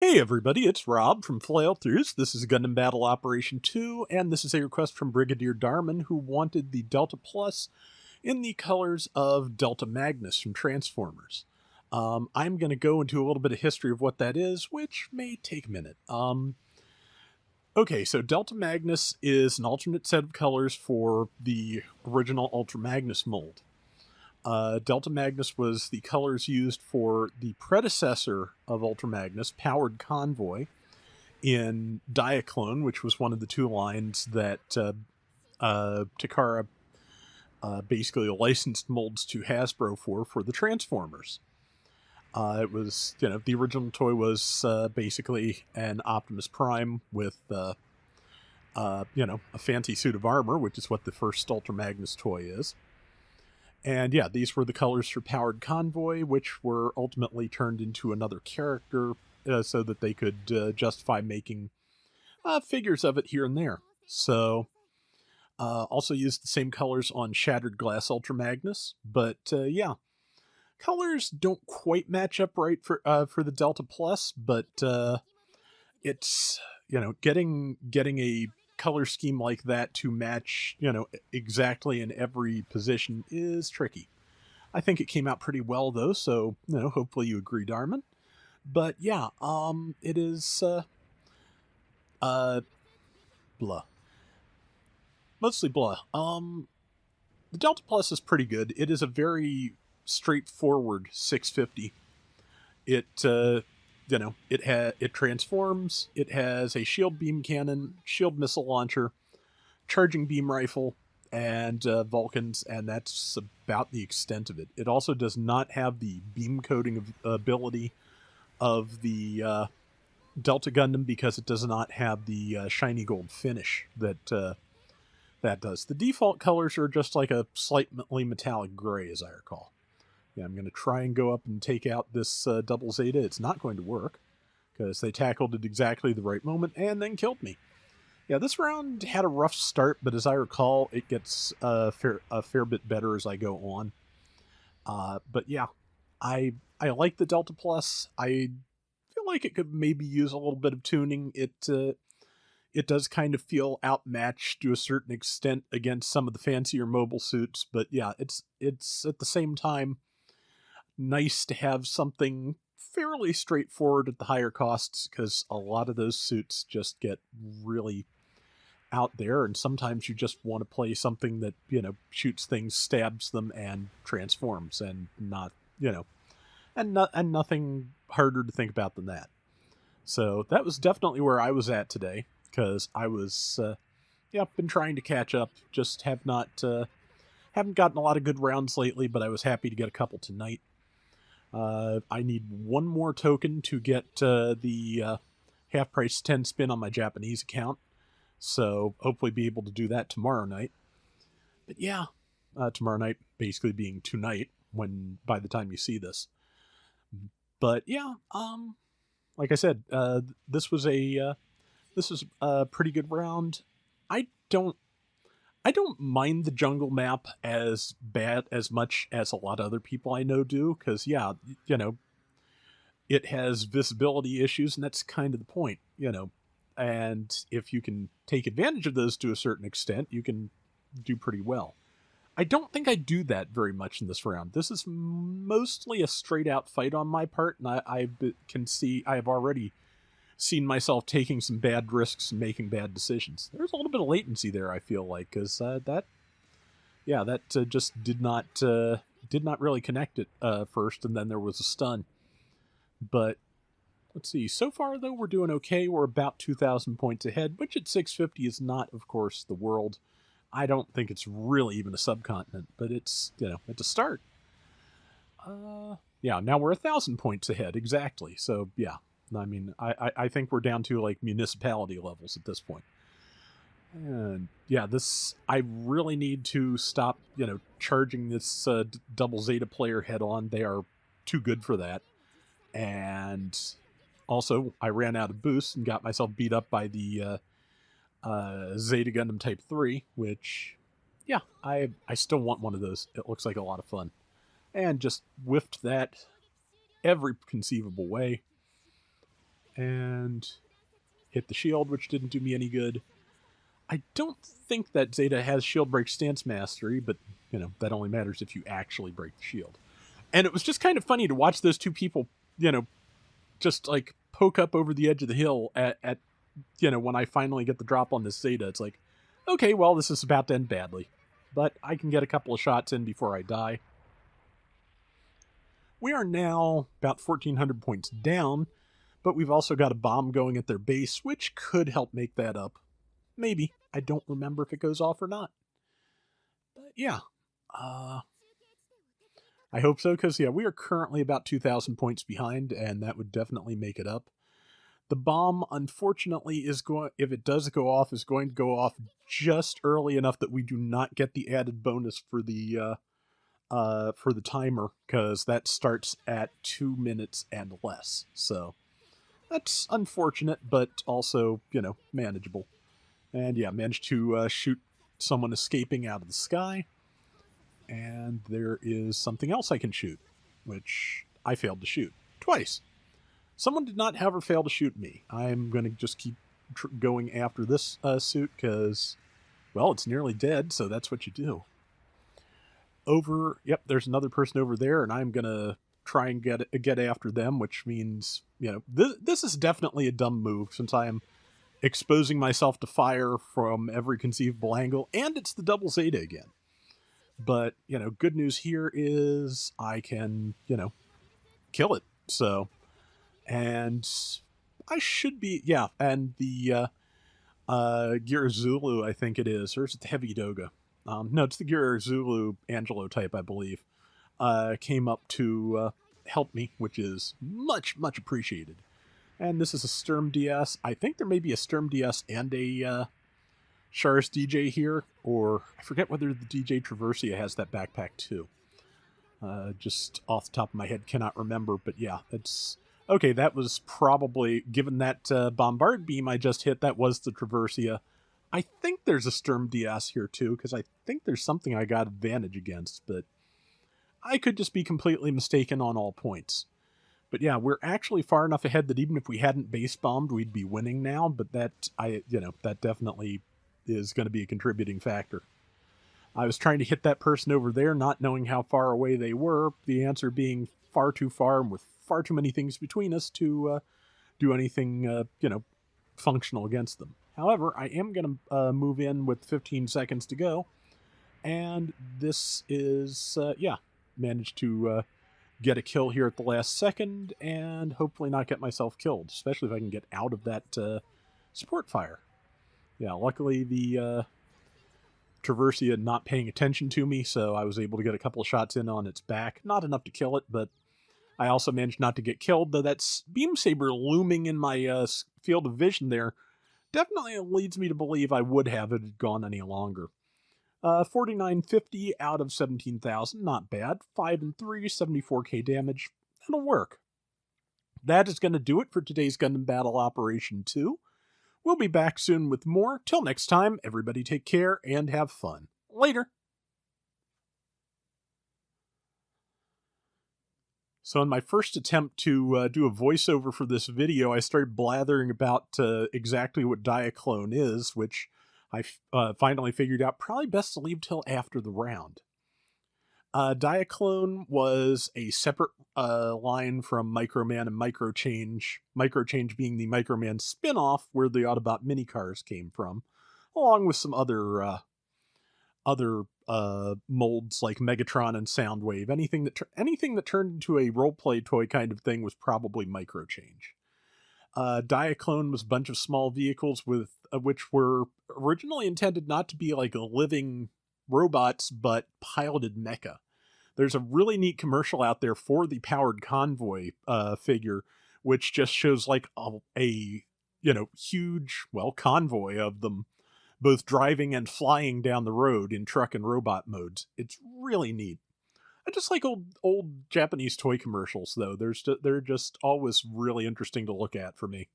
Hey everybody, it's Rob from Flailthroughs. This is Gundam Battle Operation 2, and this is a request from Brigadier Darman, who wanted the Delta Plus in the colors of Delta Magnus from Transformers. I'm going to go into a little bit of history of what that is, which may take a minute. Okay, so Delta Magnus is an alternate set of colors for the original Ultra Magnus mold. Delta Magnus was the colors used for the predecessor of Ultra Magnus, Powered Convoy, in Diaclone, which was one of the two lines that Takara basically licensed molds to Hasbro for the Transformers. It was, the original toy was basically an Optimus Prime with, a fancy suit of armor, which is what the first Ultra Magnus toy is. And yeah, these were the colors for Powered Convoy, which were ultimately turned into another character so that they could justify making figures of it here and there. So, also used the same colors on Shattered Glass Ultra Magnus, but yeah, colors don't quite match up right for the Delta Plus, but it's getting a color scheme like that to match exactly in every position is tricky. I think it came out pretty well though, so hopefully you agree, Darman. But yeah, it is uh blah, mostly blah. The Delta Plus is pretty good. It is a very straightforward 650. It transforms. It has a shield beam cannon, shield missile launcher, charging beam rifle, and Vulcans, and that's about the extent of it. It also does not have the beam coating ability of the Delta Gundam because it does not have the shiny gold finish that does. The default colors are just like a slightly metallic gray, as I recall. Yeah, I'm going to try and go up and take out this double Zeta. It's not going to work because they tackled it exactly the right moment and then killed me. Yeah, this round had a rough start, but as I recall, it gets a fair bit better as I go on. But yeah, I like the Delta Plus. I feel like it could maybe use a little bit of tuning. It does kind of feel outmatched to a certain extent against some of the fancier mobile suits, but yeah, it's at the same time nice to have something fairly straightforward at the higher costs, because a lot of those suits just get really out there, and sometimes you just want to play something that shoots things, stabs them, and transforms, and not and nothing harder to think about than that. So that was definitely where I was at today, because I was been trying to catch up, just haven't gotten a lot of good rounds lately, but I was happy to get a couple tonight. I need one more token to get the half price 10 spin on my Japanese account, so hopefully be able to do that tomorrow night. But yeah, tomorrow night basically being tonight by the time you see this. But yeah, like I said, this was a pretty good round. I don't I don't mind the jungle map as bad as much as a lot of other people I know do, because yeah, it has visibility issues, and that's kind of the point. And if you can take advantage of those to a certain extent, you can do pretty well. I don't think I do that very much in this round. This is mostly a straight out fight on my part, and I can see I have already seen myself taking some bad risks and making bad decisions. There's a little bit of latency there, I feel like, because that just did not really connect at first, and then there was a stun. But let's see. So far, though, we're doing okay. We're about 2,000 points ahead, which at 650 is not, of course, the world. I don't think it's really even a subcontinent, but it's it's a start. Yeah, now we're 1,000 points ahead exactly. So yeah, I mean, I think we're down to like municipality levels at this point. And yeah, I really need to stop, charging this double Zeta player head on. They are too good for that. And also, I ran out of boosts and got myself beat up by the Zeta Gundam Type 3, which, yeah, I still want one of those. It looks like a lot of fun. And just whiffed that every conceivable way. and hit the shield, which didn't do me any good. I don't think that Zeta has shield break stance mastery, but, that only matters if you actually break the shield. And it was just kind of funny to watch those two people, just like poke up over the edge of the hill at when I finally get the drop on this Zeta. It's like, okay, well, this is about to end badly, but I can get a couple of shots in before I die. We are now about 1,400 points down, but we've also got a bomb going at their base, which could help make that up. Maybe. I don't remember if it goes off or not. But yeah. I hope so, because we are currently about 2,000 points behind, and that would definitely make it up. The bomb, unfortunately, if it does go off, is going to go off just early enough that we do not get the added bonus for the timer, because that starts at 2 minutes and less. So that's unfortunate, but also, manageable. And managed to shoot someone escaping out of the sky. And there is something else I can shoot, which I failed to shoot twice. Someone did not, however, fail to shoot me. I'm going to just keep going after this suit because, well, it's nearly dead, so that's what you do. There's another person over there, and I'm going to try and get after them, which means, this is definitely a dumb move since I am exposing myself to fire from every conceivable angle, and it's the double Zeta again. But, good news here is I can, kill it. So, and I should be, and the Girazulu, I think it is, or is it the Heavy Doga? No, it's the Girazulu Angelo type, I believe, came up to help me, which is much, much appreciated. And this is a Sturm DS. I think there may be a Sturm DS and a Charis DJ here, or I forget whether the DJ Traversia has that backpack too. Just off the top of my head, cannot remember, but it's okay. That was probably, given that bombard beam I just hit, that was the Traversia. I think there's a Sturm DS here too, because I think there's something I got advantage against, but I could just be completely mistaken on all points. But we're actually far enough ahead that even if we hadn't base bombed, we'd be winning now, but that definitely is going to be a contributing factor. I was trying to hit that person over there, not knowing how far away they were, the answer being far too far and with far too many things between us to do anything, functional against them. However, I am going to move in with 15 seconds to go, and this is, managed to get a kill here at the last second, and hopefully not get myself killed, especially if I can get out of that support fire. Luckily the Traversia not paying attention to me, so I was able to get a couple of shots in on its back. Not enough to kill it, but I also managed not to get killed, though that beam saber looming in my field of vision there definitely leads me to believe I would have it had gone any longer. 4950 out of 17,000, not bad. 5 and 3, 74k damage. That'll work. That is going to do it for today's Gundam Battle Operation 2. We'll be back soon with more. Till next time, everybody take care and have fun. Later. So in my first attempt to do a voiceover for this video, I started blathering about exactly what Diaclone is, which I finally figured out probably best to leave till after the round. Diaclone was a separate line from Microman and Microchange. Microchange being the Microman spin-off where the Autobot minicars came from, along with some other molds like Megatron and Soundwave. Anything that turned into a role-play toy kind of thing was probably Microchange. Diaclone was a bunch of small vehicles with which were originally intended not to be like living robots, but piloted mecha. There's a really neat commercial out there for the powered convoy figure, which just shows like a huge, convoy of them, both driving and flying down the road in truck and robot modes. It's really neat. I just like old Japanese toy commercials, though. They're just always really interesting to look at for me.